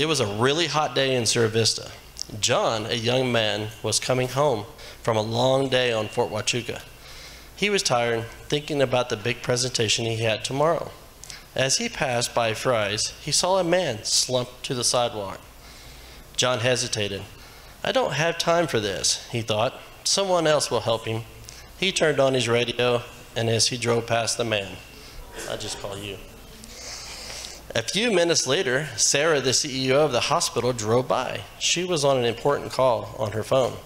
It was a really hot day in Vista. John, a young man, was coming home from a long day on Fort Huachuca. He was tired, thinking about the big presentation he had tomorrow. As he passed by Fry's, he saw a man slumped to the sidewalk. John hesitated. I don't have time for this, he thought. Someone else will help him. He turned on his radio, and as he drove past the man, I'll just call you. A few minutes later, Sarah, the CEO of the hospital, drove by. She was on an important call on her phone.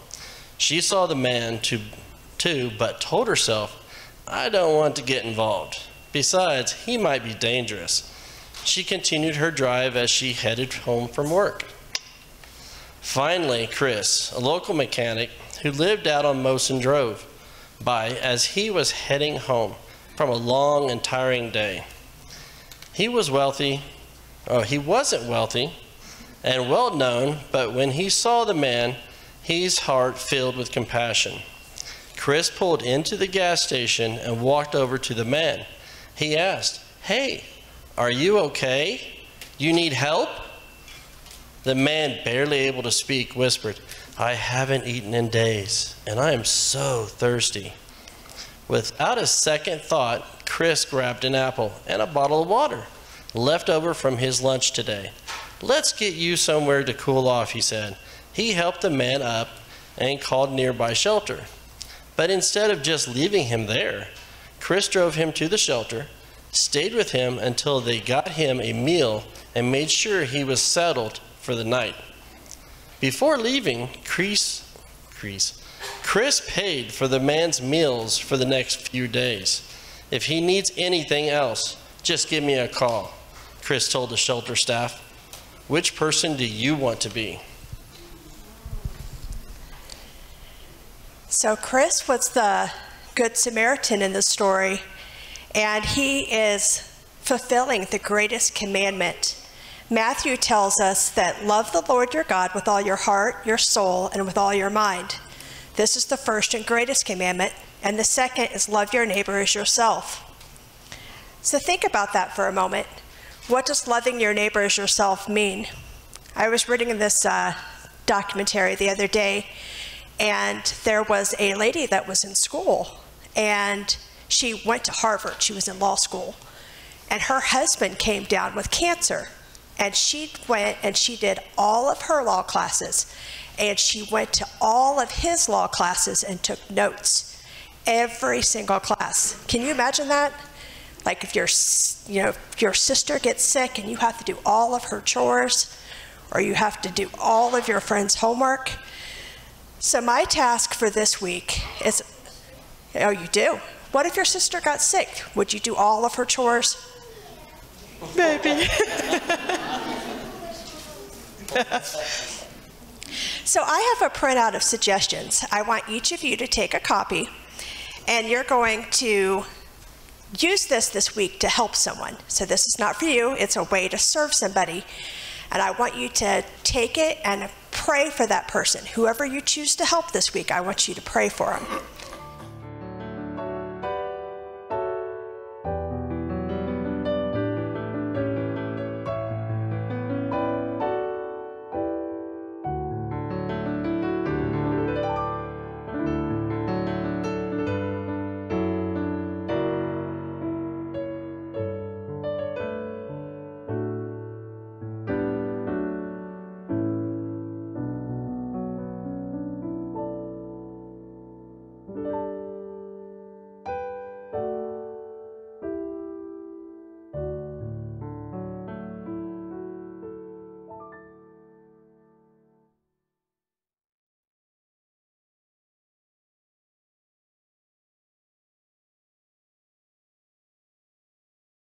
She saw the man too, but told herself, I don't want to get involved. Besides, he might be dangerous. She continued her drive as she headed home from work. Finally, Chris, a local mechanic who lived out on Mosen, drove by as he was heading home from a long and tiring day. He wasn't wealthy and well known, but when he saw the man, his heart filled with compassion. Chris pulled into the gas station and walked over to the man. He asked, Hey, are you okay? You need help? The man, barely able to speak, whispered, I haven't eaten in days, and I am so thirsty. Without a second thought, Chris grabbed an apple and a bottle of water, left over from his lunch today. Let's get you somewhere to cool off, he said. He helped the man up and called nearby shelter. But instead of just leaving him there, Chris drove him to the shelter, stayed with him until they got him a meal and made sure he was settled for the night. Before leaving, Chris paid for the man's meals for the next few days. If he needs anything else, just give me a call, Chris told the shelter staff. Which person do you want to be? So Chris was the Good Samaritan in the story, and he is fulfilling the greatest commandment. Matthew tells us that love the Lord your God with all your heart, your soul, and with all your mind. This is the first and greatest commandment, and the second is love your neighbor as yourself. So think about that for a moment. What does loving your neighbor as yourself mean? I was reading this documentary the other day, and there was a lady that was in school, and she went to Harvard. She was in law school, and her husband came down with cancer, and she went and she did all of her law classes, and she went to all of his law classes and took notes, every single class. Can you imagine that? Like if your sister gets sick and you have to do all of her chores, or you have to do all of your friends' homework. So my task for this week is, oh, you do? What if your sister got sick? Would you do all of her chores? Maybe. So I have a printout of suggestions. I want each of you to take a copy, and you're going to use this week to help someone. So this is not for you, it's a way to serve somebody. And I want you to take it and pray for that person. Whoever you choose to help this week, I want you to pray for them.